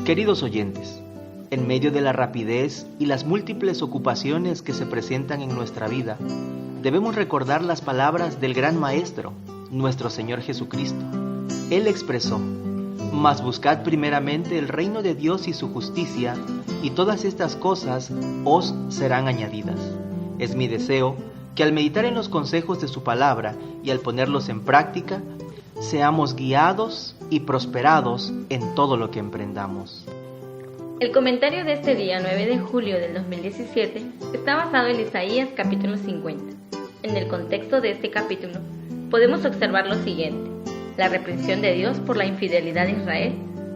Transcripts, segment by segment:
Queridos oyentes, en medio de la rapidez y las múltiples ocupaciones que se presentan en nuestra vida, debemos recordar las palabras del gran Maestro, nuestro Señor Jesucristo. Él expresó: «Mas buscad primeramente el reino de Dios y su justicia, y todas estas cosas os serán añadidas». Es mi deseo que al meditar en los consejos de su palabra y al ponerlos en práctica, seamos guiados y prosperados en todo lo que emprendamos. El comentario de este día 9 de julio del 2017 está basado en Isaías capítulo 50. En el contexto de este capítulo podemos observar lo siguiente: la reprensión de Dios por la infidelidad de Israel,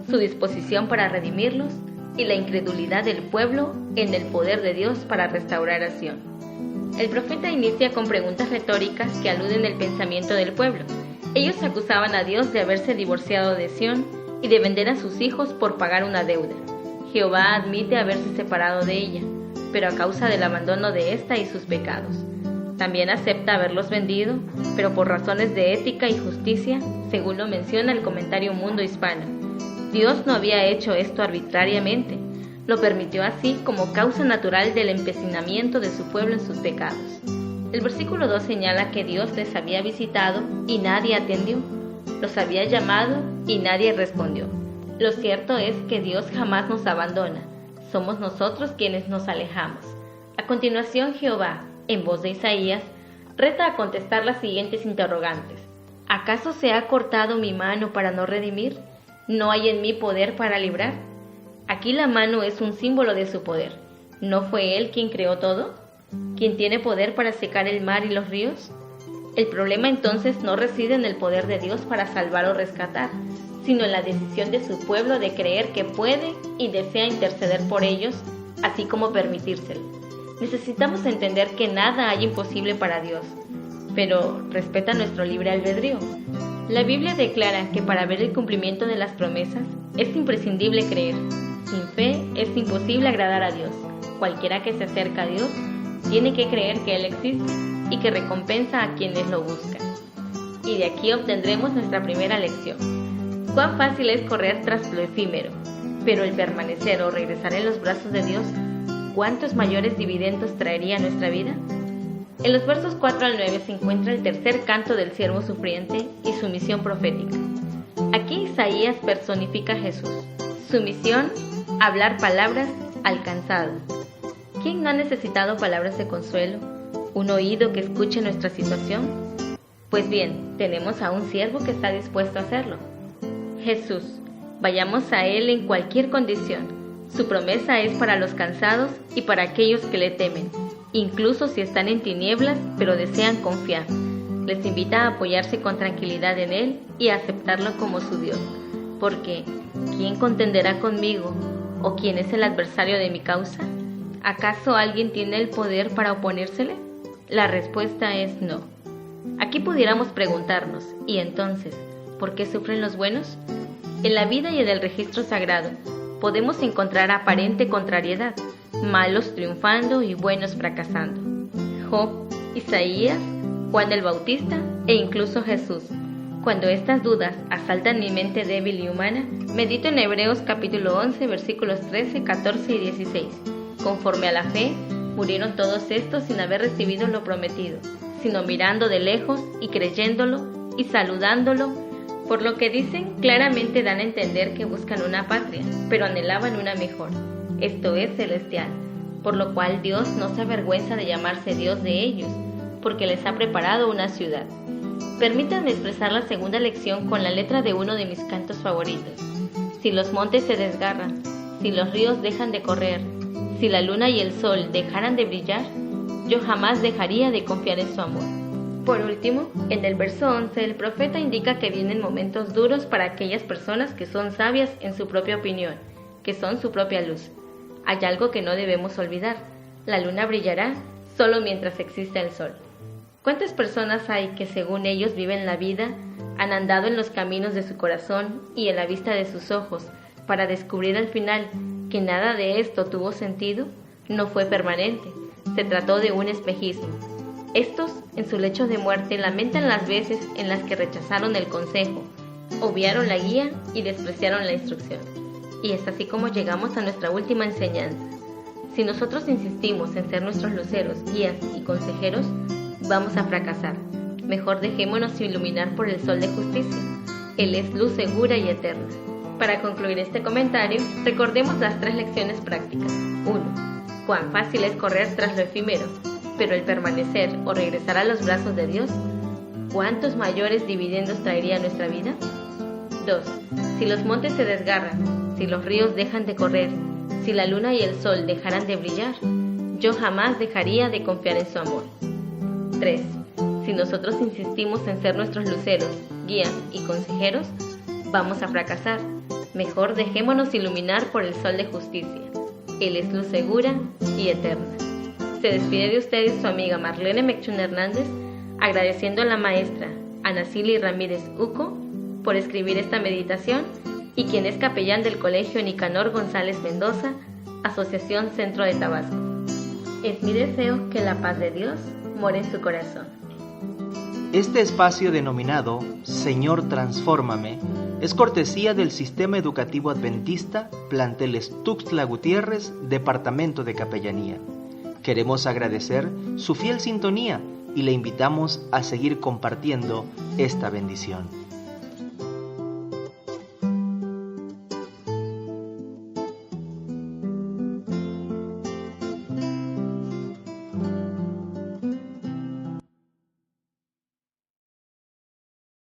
su disposición para redimirlos y la incredulidad del pueblo en el poder de Dios para restaurar a Sión. El profeta inicia con preguntas retóricas que aluden al pensamiento del pueblo. Ellos acusaban a Dios de haberse divorciado de Sión y de vender a sus hijos por pagar una deuda. Jehová admite haberse separado de ella, pero a causa del abandono de ésta y sus pecados. También acepta haberlos vendido, pero por razones de ética y justicia, según lo menciona el comentario Mundo Hispano. Dios no había hecho esto arbitrariamente, lo permitió así como causa natural del empecinamiento de su pueblo en sus pecados. El versículo 2 señala que Dios les había visitado y nadie atendió, los había llamado y nadie respondió. Lo cierto es que Dios jamás nos abandona, somos nosotros quienes nos alejamos. A continuación, Jehová, en voz de Isaías, reta a contestar las siguientes interrogantes. ¿Acaso se ha cortado mi mano para no redimir? ¿No hay en mí poder para librar? Aquí la mano es un símbolo de su poder. ¿No fue Él quien creó todo? ¿Quien tiene poder para secar el mar y los ríos? El problema entonces no reside en el poder de Dios para salvar o rescatar, sino en la decisión de su pueblo de creer que puede y desea interceder por ellos, así como permitírselo. Necesitamos entender que nada hay imposible para Dios, pero respeta nuestro libre albedrío. La Biblia declara que para ver el cumplimiento de las promesas es imprescindible creer. Sin fe es imposible agradar a Dios. Cualquiera que se acerca a Dios tiene que creer que Él existe y que recompensa a quienes lo buscan. Y de aquí obtendremos nuestra primera lección. Cuán fácil es correr tras lo efímero, pero el permanecer o regresar en los brazos de Dios, ¿cuántos mayores dividendos traería a nuestra vida? En los versos 4 al 9 se encuentra el tercer canto del siervo sufriente y su misión profética. Aquí Isaías personifica a Jesús. Su misión: hablar palabras al cansado. ¿Quién no ha necesitado palabras de consuelo? ¿Un oído que escuche nuestra situación? Pues bien, tenemos a un siervo que está dispuesto a hacerlo. Jesús. Vayamos a Él en cualquier condición. Su promesa es para los cansados y para aquellos que le temen, incluso si están en tinieblas pero desean confiar. Les invita a apoyarse con tranquilidad en Él y a aceptarlo como su Dios. Porque, ¿quién contenderá conmigo? ¿O quién es el adversario de mi causa? ¿Acaso alguien tiene el poder para oponérsele? La respuesta es no. Aquí pudiéramos preguntarnos, ¿y entonces, por qué sufren los buenos? En la vida y en el registro sagrado podemos encontrar aparente contrariedad, malos triunfando y buenos fracasando. Job, Isaías, Juan el Bautista e incluso Jesús. Cuando estas dudas asaltan mi mente débil y humana, medito en Hebreos capítulo 11, versículos 13, 14 y 16. Conforme a la fe, murieron todos estos sin haber recibido lo prometido, sino mirando de lejos y creyéndolo y saludándolo, por lo que dicen claramente dan a entender que buscan una patria, pero anhelaban una mejor, esto es celestial, por lo cual Dios no se avergüenza de llamarse Dios de ellos, porque les ha preparado una ciudad. Permítanme expresar la segunda lección con la letra de uno de mis cantos favoritos. Si los montes se desgarran, si los ríos dejan de correr, si la luna y el sol dejaran de brillar, yo jamás dejaría de confiar en su amor. Por último, en el verso 11, el profeta indica que vienen momentos duros para aquellas personas que son sabias en su propia opinión, que son su propia luz. Hay algo que no debemos olvidar: la luna brillará solo mientras exista el sol. ¿Cuántas personas hay que, según ellos, viven la vida, han andado en los caminos de su corazón y en la vista de sus ojos, para descubrir al final que nada de esto tuvo sentido? No fue permanente, se trató de un espejismo. Estos, en su lecho de muerte, lamentan las veces en las que rechazaron el consejo, obviaron la guía y despreciaron la instrucción. Y es así como llegamos a nuestra última enseñanza. Si nosotros insistimos en ser nuestros luceros, guías y consejeros, vamos a fracasar. Mejor dejémonos iluminar por el sol de justicia. Él es luz segura y eterna. Para concluir este comentario, recordemos las 3 lecciones prácticas. 1. Cuán fácil es correr tras lo efímero, pero el permanecer o regresar a los brazos de Dios, ¿cuántos mayores dividendos traería a nuestra vida? 2. Si los montes se desgarran, si los ríos dejan de correr, si la luna y el sol dejaran de brillar, yo jamás dejaría de confiar en su amor. 3. Si nosotros insistimos en ser nuestros luceros, guías y consejeros, vamos a fracasar. Mejor dejémonos iluminar por el sol de justicia. Él es luz segura y eterna. Se despide de ustedes su amiga Marlene Mechun Hernández, agradeciendo a la maestra Ana Cili Ramírez Uco por escribir esta meditación y quien es capellán del Colegio Nicanor González Mendoza, Asociación Centro de Tabasco. Es mi deseo que la paz de Dios more en su corazón. Este espacio denominado Señor Transfórmame es cortesía del Sistema Educativo Adventista, planteles Tuxtla Gutiérrez, Departamento de Capellanía. Queremos agradecer su fiel sintonía y le invitamos a seguir compartiendo esta bendición.